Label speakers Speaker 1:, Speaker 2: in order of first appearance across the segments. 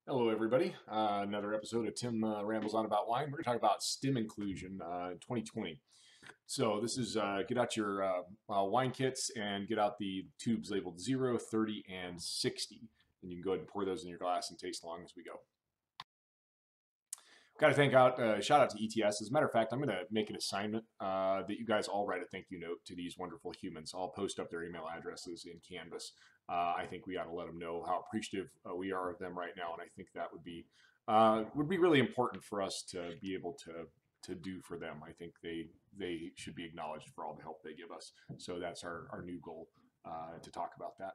Speaker 1: Hello, everybody. Another episode of Tim Rambles On About Wine. We're going to talk about stem inclusion 2020. So this is get out your wine kits and get out the tubes labeled 0, 30, and 60. And you can go ahead and pour those in your glass and taste along as we go. Got to shout out to ETS. As a matter of fact, I'm going to make an assignment that you guys all write a thank you note to these wonderful humans. I'll post up their email addresses in Canvas. I think we ought to let them know how appreciative we are of them right now, and I think that would be really important for us to be able to do for them. I think they should be acknowledged for all the help they give us. So that's our new goal to talk about that.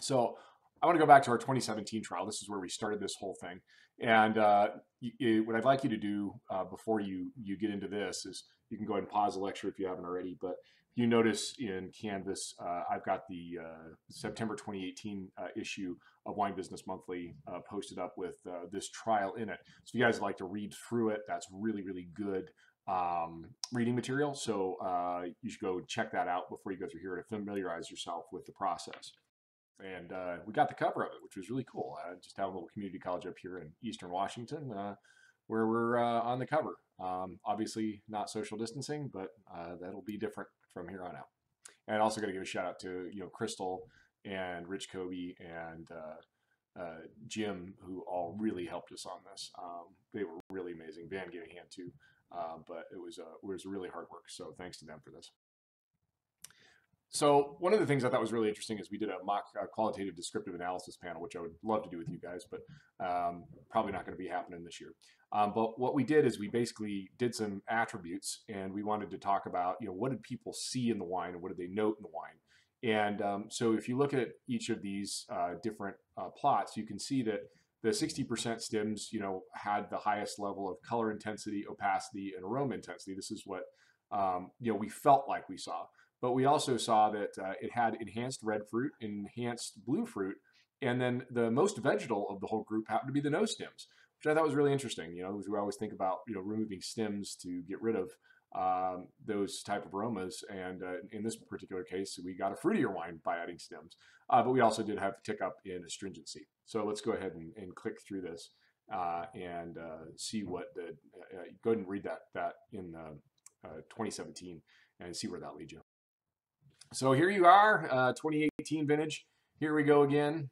Speaker 1: So I want to go back to our 2017 trial. This is where we started this whole thing. And what I'd like you to do before you get into this is you can go ahead and pause the lecture if you haven't already. But you notice in Canvas, I've got the September 2018 issue of Wine Business Monthly posted up with this trial in it. So if you guys would like to read through it, that's really, really good reading material. So you should go check that out before you go through here to familiarize yourself with the process. And we got the cover of it, which was really cool. Just have a little community college up here in Eastern Washington where we're on the cover. Obviously not social distancing, but that'll be different from here on out. And also got to give a shout out to Crystal and Rich Kobe and Jim, who all really helped us on this. They were really amazing. Van gave a hand too, but it was really hard work. So thanks to them for this. So one of the things I thought was really interesting is we did a mock qualitative descriptive analysis panel, which I would love to do with you guys, but probably not going to be happening this year. But what we did is we basically did some attributes, and we wanted to talk about, what did people see in the wine and what did they note in the wine. And so if you look at each of these different plots, you can see that the 60% stems, had the highest level of color intensity, opacity, and aroma intensity. This is what we felt like we saw. But we also saw that it had enhanced red fruit, enhanced blue fruit, and then the most vegetal of the whole group happened to be the no stems, which I thought was really interesting. As we always think about removing stems to get rid of those type of aromas, and in this particular case, we got a fruitier wine by adding stems. But we also did have a tick up in astringency. So let's go ahead and click through this and see what the. Go ahead and read that in 2017 and see where that leads you. So here you are, 2018 vintage. Here we go again.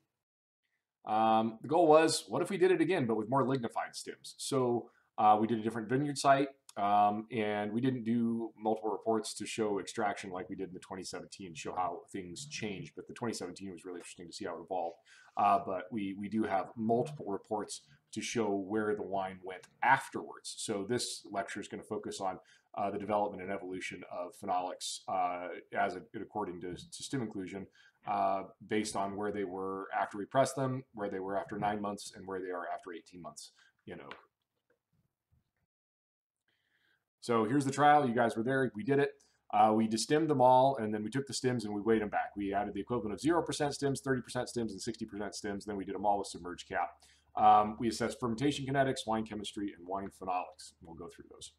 Speaker 1: The goal was, what if we did it again, but with more lignified stems? So we did a different vineyard site, and we didn't do multiple reports to show extraction like we did in the 2017, to show how things changed. But the 2017 was really interesting to see how it evolved. But we do have multiple reports to show where the wine went afterwards. So this lecture is going to focus on the development and evolution of phenolics according to stem inclusion, based on where they were after we pressed them, where they were after 9 months, and where they are after 18 months in oak. So here's the trial. You guys were there. We did it. We destemmed them all, and then we took the stems and we weighed them back. We added the equivalent of 0% stems, 30% stems, and 60% stems. Then we did them all with submerged cap. We assessed fermentation kinetics, wine chemistry, and wine phenolics. We'll go through those.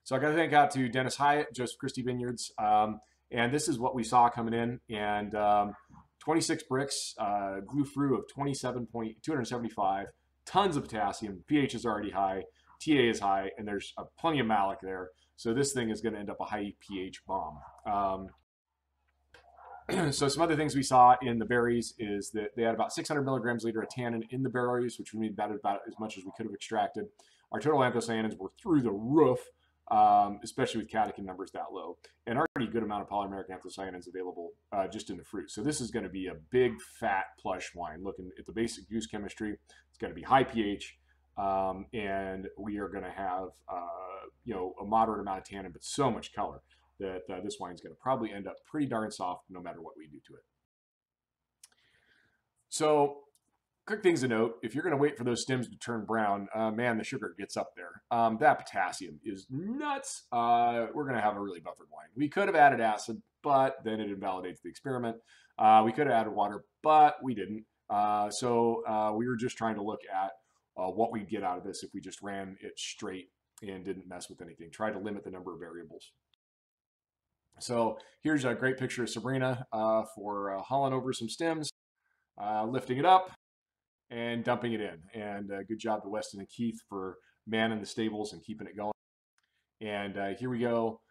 Speaker 1: So I got to thank out to Dennis Hyatt, Joseph Christie Vineyards. And this is what we saw coming in. And 26 Brix, glue through of 275, tons of potassium. pH is already high, TA is high, and there's plenty of malic there. So this thing is going to end up a high pH bomb. So some other things we saw in the berries is that they had about 600 milligrams liter of tannin in the berries, which means about as much as we could have extracted. Our total anthocyanins were through the roof, especially with catechin numbers that low, and already a good amount of polymeric anthocyanins available just in the fruit. So this is going to be a big, fat, plush wine. Looking at the basic juice chemistry, it's going to be high pH, and we are going to have a moderate amount of tannin, but so much color that this wine is going to probably end up pretty darn soft no matter what we do to it. So quick things to note, if you're going to wait for those stems to turn brown, man, the sugar gets up there. That potassium is nuts. We're going to have a really buffered wine. We could have added acid, but then it invalidates the experiment. We could have added water, but we didn't. So we were just trying to look at what we'd get out of this if we just ran it straight and didn't mess with anything. Try to limit the number of variables. So here's a great picture of Sabrina for hauling over some stems. lifting it up and dumping it in. And good job to Weston and Keith for manning the stables and keeping it going. And here we go,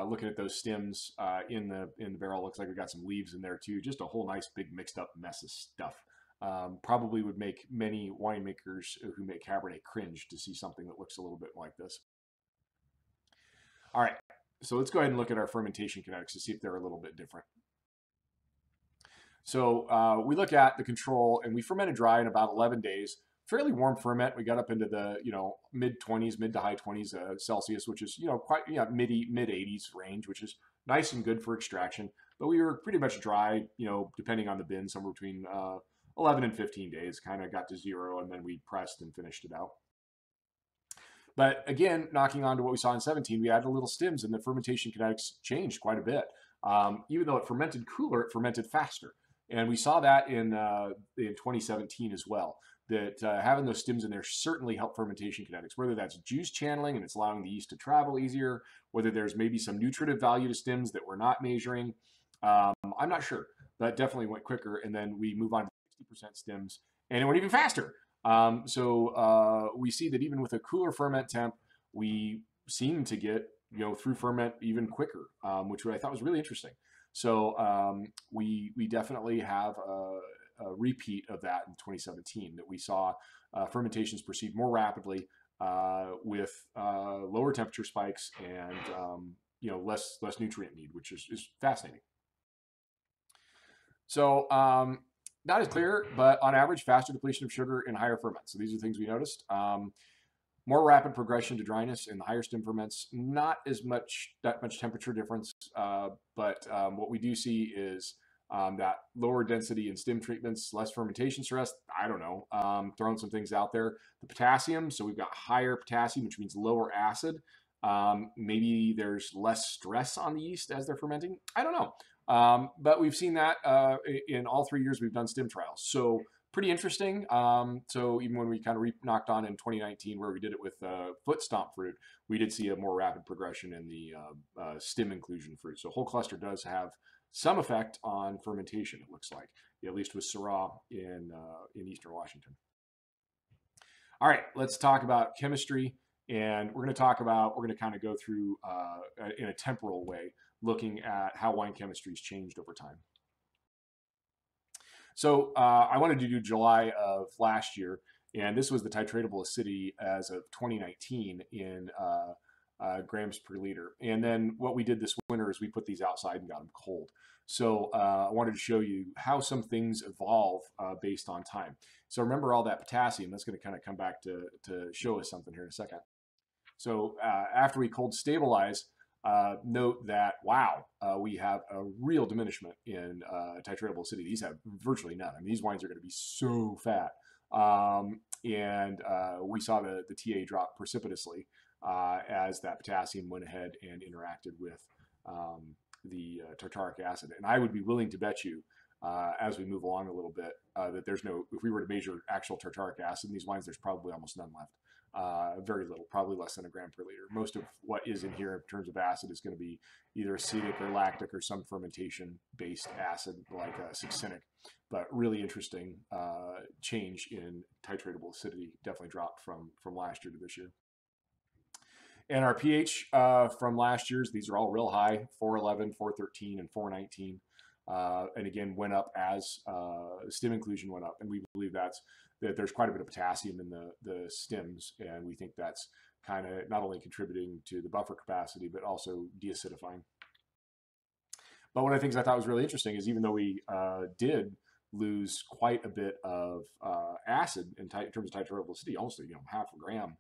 Speaker 1: looking at those stems in the barrel. Looks like we got some leaves in there too. Just a whole nice big mixed up mess of stuff. Probably would make many winemakers who make Cabernet cringe to see something that looks a little bit like this. All right, so let's go ahead and look at our fermentation kinetics to see if they're a little bit different. So we look at the control, and we fermented dry in about 11 days. Fairly warm ferment. We got up into the mid 20s, mid to high 20s Celsius, which is quite mid 80s range, which is nice and good for extraction. But we were pretty much dry, depending on the bin, somewhere between 11 and 15 days. Kind of got to 0, and then we pressed and finished it out. But again, knocking on to what we saw in 17, we added a little stems, and the fermentation kinetics changed quite a bit. Even though it fermented cooler, it fermented faster. And we saw that in 2017 as well, that having those stems in there certainly help fermentation kinetics, whether that's juice channeling and it's allowing the yeast to travel easier, whether there's maybe some nutritive value to stems that we're not measuring. I'm not sure, but definitely went quicker. And then we move on to 60% stems, and it went even faster. So we see that even with a cooler ferment temp, we seem to get through ferment even quicker, which I thought was really interesting. So we definitely have a repeat of that in 2017, that we saw fermentations proceed more rapidly with lower temperature spikes and less nutrient need, which is fascinating. So not as clear, but on average, faster depletion of sugar in higher ferments. So these are things we noticed. More rapid progression to dryness in the higher stem ferments. Not as much temperature difference, but what we do see is that lower density in stem treatments, less fermentation stress. I don't know, throwing some things out there. The potassium, so we've got higher potassium, which means lower acid. Maybe there's less stress on the yeast as they're fermenting. I don't know, but we've seen that in all 3 years we've done stem trials. So pretty interesting. So even when we kind of knocked on in 2019, where we did it with foot stomp fruit, we did see a more rapid progression in the stem inclusion fruit. So whole cluster does have some effect on fermentation, it looks like, at least with Syrah in Eastern Washington. All right, let's talk about chemistry. And we're going to kind of go through in a temporal way, looking at how wine chemistry has changed over time. So I wanted to do July of last year, and this was the titratable acidity as of 2019 in grams per liter. And then what we did this winter is we put these outside and got them cold. So I wanted to show you how some things evolve based on time. So remember all that potassium. That's going to kind of come back to show us something here in a second. So after we cold stabilize, note that, wow, we have a real diminishment in titratable acidity. These have virtually none. I mean, these wines are going to be so fat. And we saw the TA drop precipitously as that potassium went ahead and interacted with the tartaric acid. And I would be willing to bet you, as we move along a little bit, that there's no, if we were to measure actual tartaric acid in these wines, there's probably almost none left. Very little, probably less than a gram per liter. Most of what is in here in terms of acid is going to be either acetic or lactic or some fermentation-based acid like succinic. But really interesting change in titratable acidity. Definitely dropped from last year to this year. And our pH from last year's, these are all real high, 411, 413, and 419. And again, went up as stem inclusion went up. And we believe that there's quite a bit of potassium in the stems, and we think that's kind of not only contributing to the buffer capacity, but also deacidifying. But one of the things I thought was really interesting is even though we did lose quite a bit of acid in terms of titratable acidity, almost half a gram,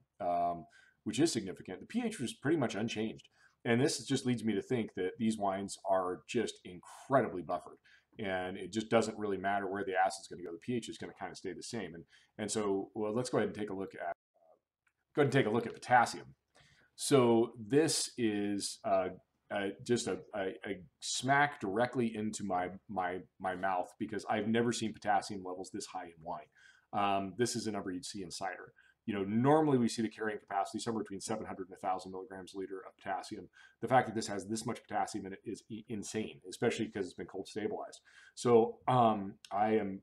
Speaker 1: which is significant, the pH was pretty much unchanged. And this just leads me to think that these wines are just incredibly buffered. And it just doesn't really matter where the acid's going to go. The pH is going to kind of stay the same. And so, well, let's go ahead and take a look at potassium. So this is just a smack directly into my mouth, because I've never seen potassium levels this high in wine. This is a number you'd see in cider. normally we see the carrying capacity somewhere between 700 and 1,000 milligrams a liter of potassium. The fact that this has this much potassium in it is insane, especially because it's been cold stabilized. So I am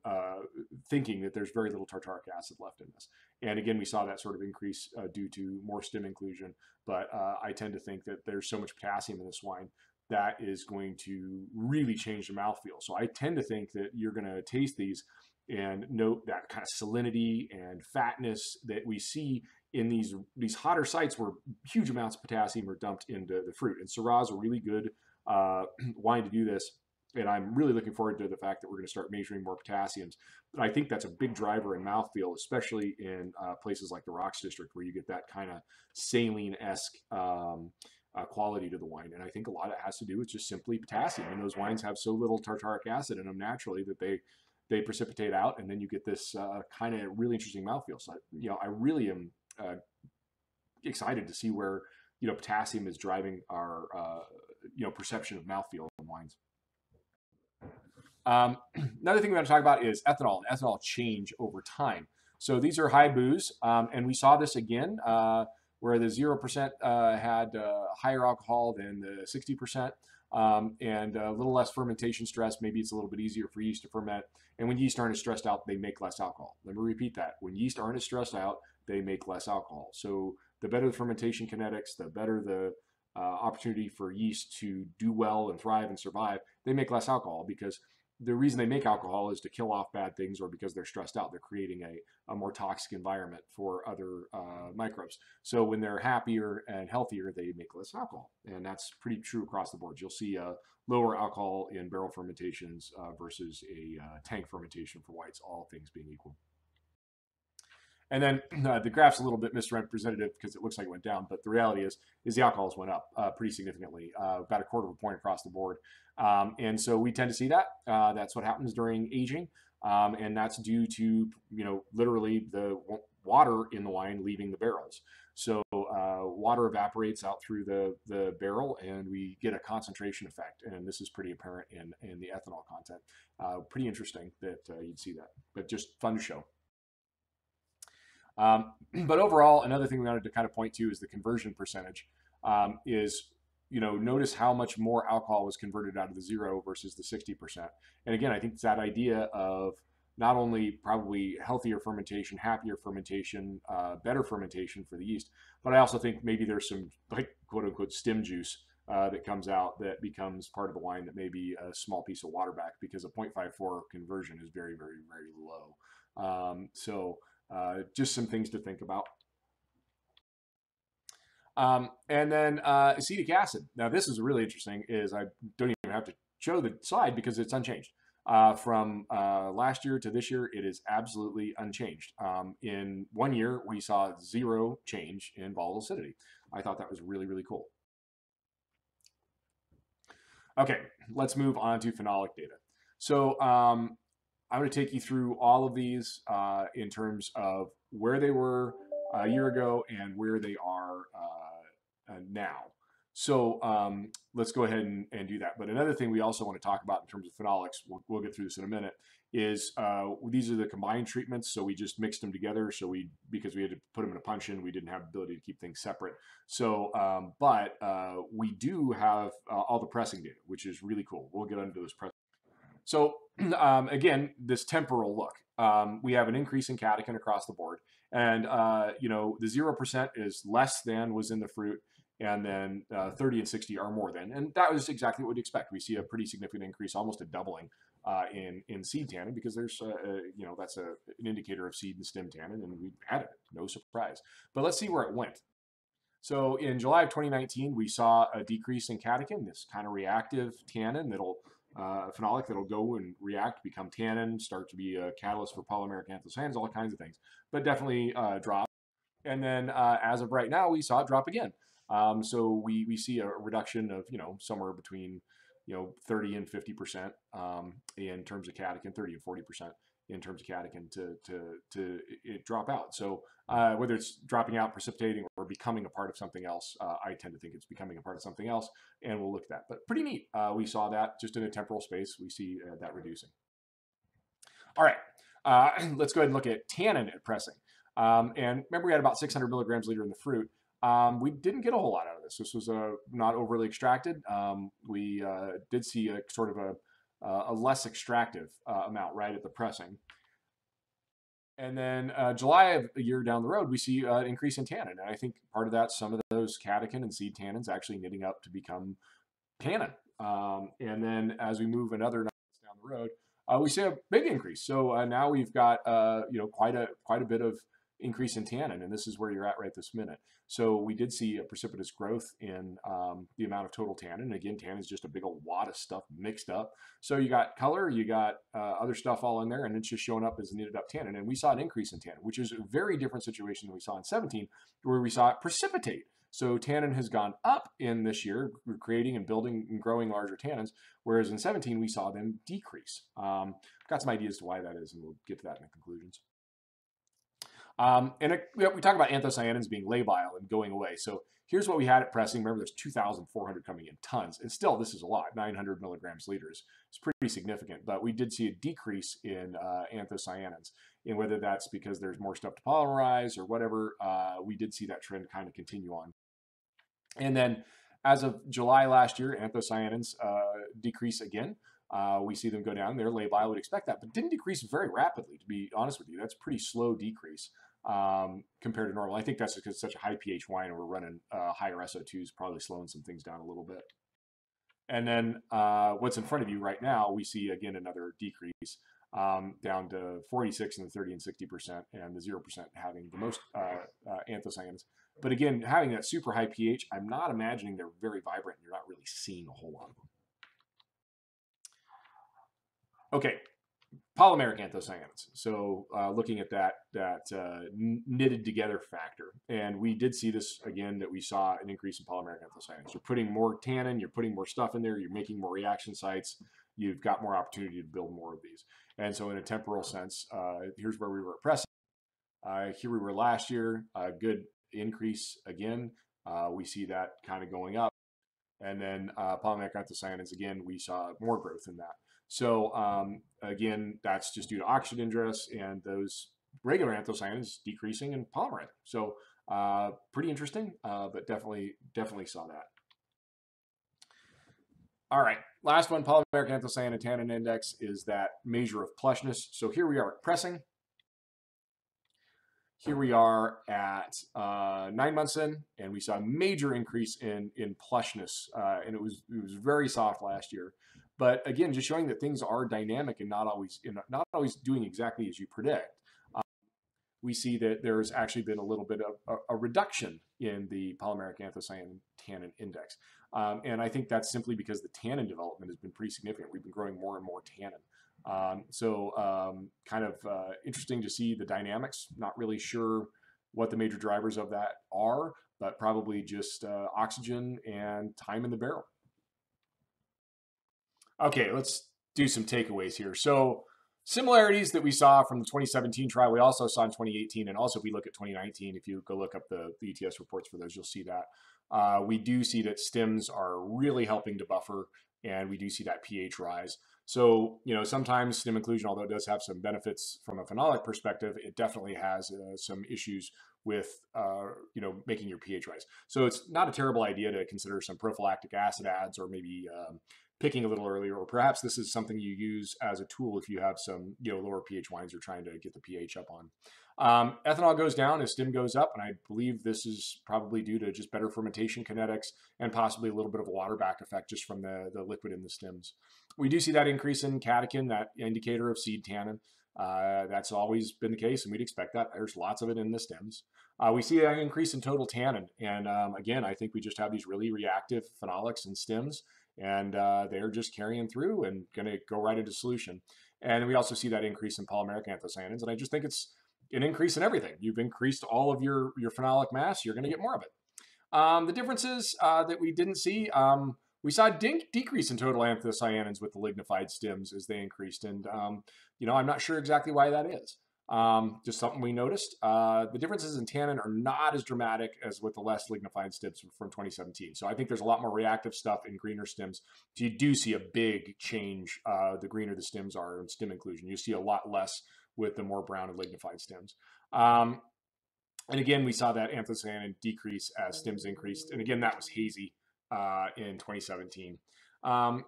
Speaker 1: thinking that there's very little tartaric acid left in this. And again, we saw that sort of increase due to more stim inclusion. But I tend to think that there's so much potassium in this wine that is going to really change the mouthfeel. So I tend to think that you're going to taste these and note that kind of salinity and fatness that we see in these hotter sites where huge amounts of potassium are dumped into the fruit. And Syrah is a really good wine to do this. And I'm really looking forward to the fact that we're going to start measuring more potassiums. But I think that's a big driver in mouthfeel, especially in places like the Rocks District, where you get that kind of saline-esque quality to the wine. And I think a lot of it has to do with just simply potassium. And those wines have so little tartaric acid in them naturally that they precipitate out, and then you get this kind of really interesting mouthfeel. So, I really am excited to see where, potassium is driving our, perception of mouthfeel in wines. Another thing we want to talk about is ethanol and ethanol change over time. So these are high booze, and we saw this again where the 0% had higher alcohol than the 60%. And a little less fermentation stress. Maybe it's a little bit easier for yeast to ferment. And when yeast aren't as stressed out, they make less alcohol. Let me repeat that. When yeast aren't as stressed out, they make less alcohol. So the better the fermentation kinetics, the better the opportunity for yeast to do well and thrive and survive, they make less alcohol, because the reason they make alcohol is to kill off bad things, or because they're stressed out. They're creating a more toxic environment for other microbes. So when they're happier and healthier, they make less alcohol. And that's pretty true across the board. You'll see lower alcohol in barrel fermentations versus a tank fermentation for whites, all things being equal. And then the graph's a little bit misrepresentative because it looks like it went down, but the reality is the alcohols went up pretty significantly, about a quarter of a point across the board. And so we tend to see that. That's what happens during aging. And that's due to, literally the water in the wine leaving the barrels. So water evaporates out through the barrel, and we get a concentration effect. And this is pretty apparent in the ethanol content. Pretty interesting that you'd see that, but just fun to show. But overall, another thing we wanted to kind of point to is the conversion percentage. Notice how much more alcohol was converted out of the 0 versus the 60%. And again, I think it's that idea of not only probably healthier fermentation, happier fermentation, better fermentation for the yeast, but I also think maybe there's some quote unquote stim juice that comes out that becomes part of the wine that may be a small piece of water back, because a 0.54 conversion is very, very, very low. Just some things to think about. And then acetic acid. Now this is really interesting, is I don't even have to show the slide because it's unchanged. From last year to this year, it is absolutely unchanged. In 1 year, we saw 0 change in volatile acidity. I thought that was really, really cool. Okay, let's move on to phenolic data. So I'm going to take you through all of these in terms of where they were a year ago and where they are now. So let's go ahead and do that. But another thing we also want to talk about in terms of phenolics, we'll get through this in a minute, is these are the combined treatments. So we just mixed them together. So because we had to put them in a punch-in, we didn't have the ability to keep things separate. So, but we do have all the pressing data, which is really cool. We'll get into those pressing. So again, this temporal look, we have an increase in catechin across the board. And, the 0% is less than was in the fruit. And then 30 and 60 are more than. And that was exactly what we'd expect. We see a pretty significant increase, almost a doubling in seed tannin, because there's, that's an indicator of seed and stem tannin, and we added it, no surprise. But let's see where it went. So in July of 2019, we saw a decrease in catechin, this kind of reactive tannin that'll, phenolic that'll go and react, become tannin, start to be a catalyst for polymeric anthocyanins, all kinds of things, but definitely drop. And then as of right now, we saw it drop again. So we see a reduction of, somewhere between, 30 and 50% in terms of catechin, 30 and 40% in terms of catechin to it drop out. So whether it's dropping out, precipitating, or becoming a part of something else, I tend to think it's becoming a part of something else, and we'll look at that. But pretty neat. We saw that just in a temporal space. We see that reducing. All right, let's go ahead and look at tannin at pressing. And remember, we had about 600 milligrams a liter in the fruit. We didn't get a whole lot out of this. This was not overly extracted. We did see a sort of a less extractive amount right at the pressing. And then July of a year down the road, we see an increase in tannin. And I think part of that, some of those catechin and seed tannins actually knitting up to become tannin. And then as we move another down the road, we see a big increase. So now we've got quite a bit of increase in tannin, and this is where you're at right this minute. So we did see a precipitous growth in the amount of total tannin. And again, tannin is just a big old wad of stuff mixed up. So you got color, you got other stuff all in there, and it's just showing up as knitted up tannin. And we saw an increase in tannin, which is a very different situation than we saw in 17, where we saw it precipitate. So tannin has gone up in this year, creating and building and growing larger tannins, whereas in 17 we saw them decrease. Got some ideas to why that is, and we'll get to that in the conclusions. We talk about anthocyanins being labile and going away. So here's what we had at pressing. Remember, there's 2,400 coming in tons, and still this is a lot. 900 milligrams liters. It's pretty significant, but we did see a decrease in anthocyanins. And whether that's because there's more stuff to polymerize or whatever, we did see that trend kind of continue on. And then as of July last year, anthocyanins decrease again. We see them go down. They're labile, I would expect that, but didn't decrease very rapidly, to be honest with you. That's a pretty slow decrease compared to normal. I think that's because it's such a high pH wine and we're running higher SO2s, probably slowing some things down a little bit. And then what's in front of you right now, we see again another decrease down to 46 in the 30 and 60%, and the 0% having the most anthocyanins. But again, having that super high pH, I'm not imagining they're very vibrant. You're not really seeing a whole lot of them. Okay, polymeric anthocyanins. So looking at that knitted together factor. And we did see this again, that we saw an increase in polymeric anthocyanins. You're putting more tannin, you're putting more stuff in there, you're making more reaction sites, you've got more opportunity to build more of these. And so in a temporal sense, here's where we were at pressing. Here we were last year, a good increase again. We see that kind of going up. And then polymeric anthocyanins, again, we saw more growth in that. So again, that's just due to oxygen ingress and those regular anthocyanins decreasing and polymerizing. So pretty interesting, but definitely saw that. All right, last one, polymeric anthocyanin tannin index is that measure of plushness. So here we are at pressing. Here we are at 9 months in, and we saw a major increase in plushness, and it was very soft last year. But again, just showing that things are dynamic and not always doing exactly as you predict. We see that there's actually been a little bit of a reduction in the polymeric anthocyanin tannin index. And I think that's simply because the tannin development has been pretty significant. We've been growing more and more tannin. Kind of interesting to see the dynamics. Not really sure what the major drivers of that are, but probably just oxygen and time in the barrel. Okay, let's do some takeaways here. So similarities that we saw from the 2017 trial, we also saw in 2018, and also if we look at 2019, if you go look up the ETS reports for those, you'll see that. We do see that stems are really helping to buffer, and we do see that pH rise. So, sometimes stem inclusion, although it does have some benefits from a phenolic perspective, it definitely has some issues with, making your pH rise. So it's not a terrible idea to consider some prophylactic acid adds, or maybe picking a little earlier, or perhaps this is something you use as a tool if you have some, lower pH wines you're trying to get the pH up on. Ethanol goes down as stem goes up, and I believe this is probably due to just better fermentation kinetics and possibly a little bit of a water back effect just from the liquid in the stems. We do see that increase in catechin, that indicator of seed tannin. That's always been the case, and we'd expect that. There's lots of it in the stems. We see an increase in total tannin, and again, I think we just have these really reactive phenolics and stems, and they're just carrying through and going to go right into solution. And we also see that increase in polymeric anthocyanins, and I just think it's an increase in everything. You've increased all of your phenolic mass, you're going to get more of it. The differences that we didn't see, we saw a decrease in total anthocyanins with the lignified stems as they increased, and I'm not sure exactly why that is. Just something we noticed. The differences in tannin are not as dramatic as with the less lignified stems from 2017. So I think there's a lot more reactive stuff in greener stems. So you do see a big change the greener the stems are in stem inclusion. You see a lot less with the more brown and lignified stems. And again, we saw that anthocyanin decrease as stims increased. And again, that was hazy in 2017. And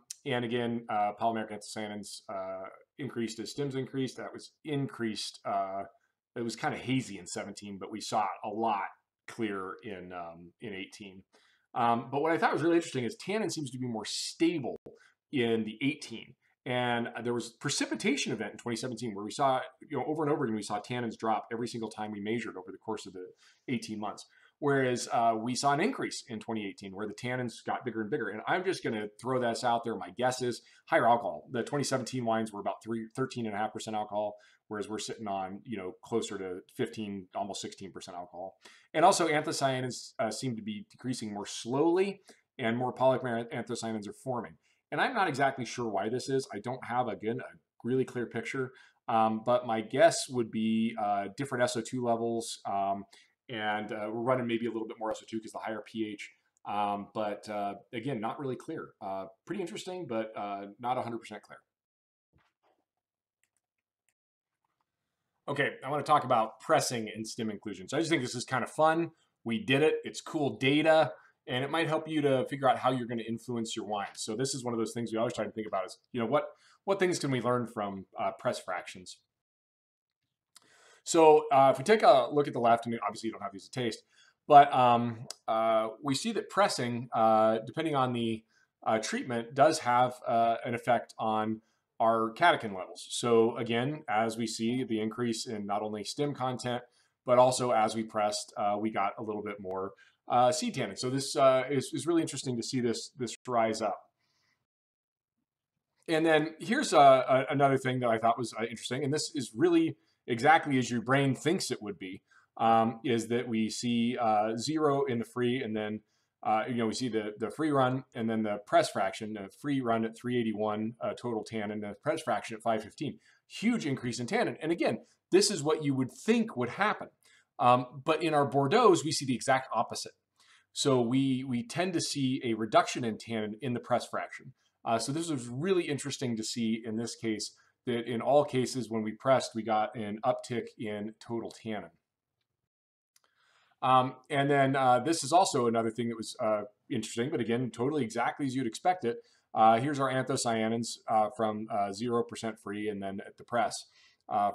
Speaker 1: again, polymeric anthocyanins increased as stims increased. That was increased. It was kind of hazy in 17, but we saw it a lot clearer in 18. But what I thought was really interesting is tannin seems to be more stable in the 18. And there was a precipitation event in 2017 where we saw, over and over again, we saw tannins drop every single time we measured over the course of the 18 months. Whereas we saw an increase in 2018 where the tannins got bigger and bigger. And I'm just going to throw this out there. My guess is higher alcohol. The 2017 wines were about 13.5% alcohol, whereas we're sitting on, closer to 15, almost 16% alcohol. And also anthocyanins seem to be decreasing more slowly, and more polymeric anthocyanins are forming. And I'm not exactly sure why this is. I don't have, again, a really clear picture. But my guess would be different SO2 levels. And we're running maybe a little bit more SO2 because the higher pH. But again, not really clear. Pretty interesting, but not 100% clear. Okay, I want to talk about pressing and stim inclusion. So I just think this is kind of fun. We did it. It's cool data. And it might help you to figure out how you're going to influence your wine. So this is one of those things we always try to think about is, what things can we learn from press fractions? So if we take a look at the left, and obviously you don't have these to taste, but we see that pressing, depending on the treatment, does have an effect on our catechin levels. So again, as we see the increase in not only stim content, but also as we pressed, we got a little bit more seed tannin. So this is really interesting to see this rise up. And then here's another thing that I thought was interesting, and this is really exactly as your brain thinks it would be, is that we see 0 in the free, and then we see the free run, and then the press fraction. The free run at 381 total tannin, the press fraction at 515. Huge increase in tannin. And again, this is what you would think would happen. But in our Bordeaux's, we see the exact opposite. So we tend to see a reduction in tannin in the press fraction. So this was really interesting to see in this case, that in all cases when we pressed, we got an uptick in total tannin. And then this is also another thing that was interesting, but again, totally exactly as you'd expect it. Here's our anthocyanins from 0% free, and then at the press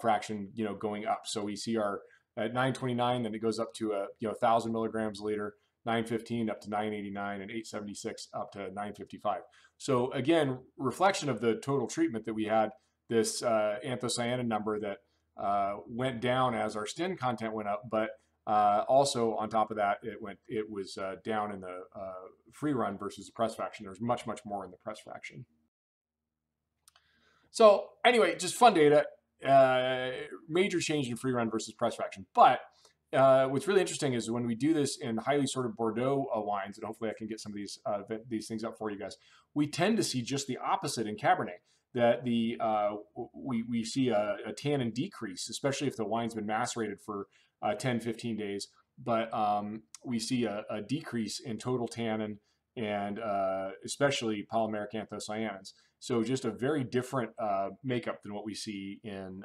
Speaker 1: fraction, going up. So we see our at 929, then it goes up to 1,000 milligrams a liter, 915 up to 989, and 876 up to 955. So again, reflection of the total treatment that we had, this anthocyanin number that went down as our stim content went up, but also on top of that, it was down in the free run versus the press fraction. There's much more in the press fraction. So anyway, just fun data. Major change in free run versus press fraction. But what's really interesting is when we do this in highly sorted Bordeaux wines, and hopefully I can get some of these things up for you guys, we tend to see just the opposite in Cabernet. That we see a tannin decrease, especially if the wine's been macerated for 10, 15 days. But we see a decrease in total tannin and especially polymeric anthocyanins. So just a very different makeup than what we see in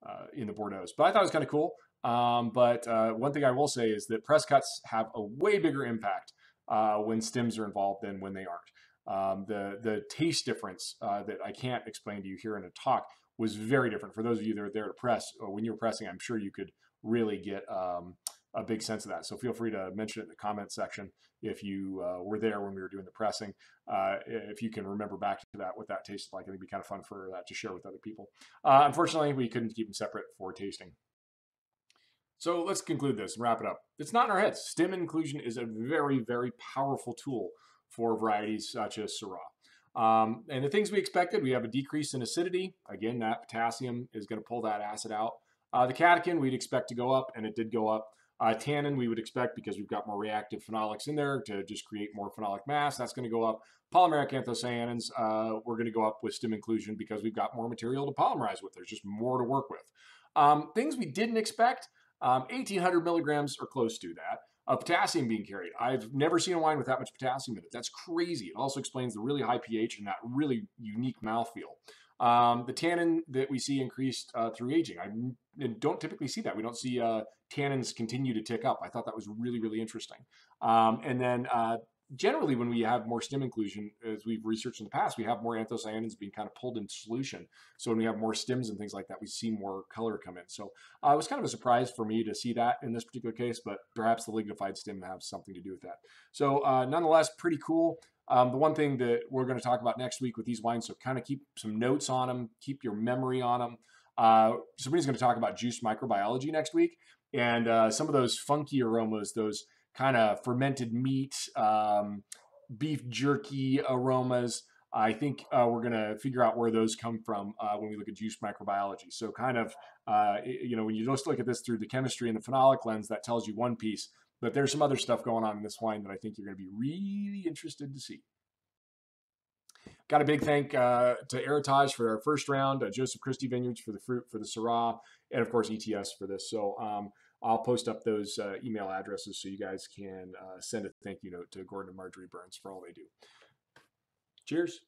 Speaker 1: the Bordeaux's. But I thought it was kind of cool. But one thing I will say is that press cuts have a way bigger impact when stims are involved than when they aren't. The taste difference that I can't explain to you here in a talk was very different. For those of you that are there to press, or when you were pressing, I'm sure you could really get a big sense of that. So feel free to mention it in the comment section if you were there when we were doing the pressing. If you can remember back to that, what that tasted like, it'd be kind of fun for that to share with other people. Unfortunately, we couldn't keep them separate for tasting. So let's conclude this and wrap it up. It's not in our heads. Stim inclusion is a very, very powerful tool for varieties such as Syrah. And the things we expected, we have a decrease in acidity. Again, that potassium is going to pull that acid out. The catechin we'd expect to go up, and it did go up. Tannin we would expect, because we've got more reactive phenolics in there, to just create more phenolic mass. That's going to go up. Polymeric anthocyanins, we're going to go up with stim inclusion because we've got more material to polymerize with. There's just more to work with. Things we didn't expect, 1,800 milligrams or close to that of potassium being carried. I've never seen a wine with that much potassium in it. That's crazy. It also explains the really high pH and that really unique mouthfeel. The tannin that we see increased through aging. I don't typically see that. We don't see tannins continue to tick up. I thought that was really, really interesting. And then generally, when we have more stim inclusion, as we've researched in the past, we have more anthocyanins being kind of pulled into solution. So when we have more stims and things like that, we see more color come in. So it was kind of a surprise for me to see that in this particular case, but perhaps the lignified stim has something to do with that. So nonetheless, pretty cool. The one thing that we're going to talk about next week with these wines, so kind of keep some notes on them, keep your memory on them. Somebody's going to talk about juice microbiology next week, and some of those funky aromas, those kind of fermented meat, beef jerky aromas. I think we're going to figure out where those come from when we look at juice microbiology. So kind of, when you just look at this through the chemistry and the phenolic lens, that tells you one piece. But there's some other stuff going on in this wine that I think you're going to be really interested to see. Got a big thank to Heritage for our first round, Joseph Christie Vineyards for the fruit, for the Syrah, and of course ETS for this. So I'll post up those email addresses so you guys can send a thank you note to Gordon and Marjorie Burns for all they do. Cheers.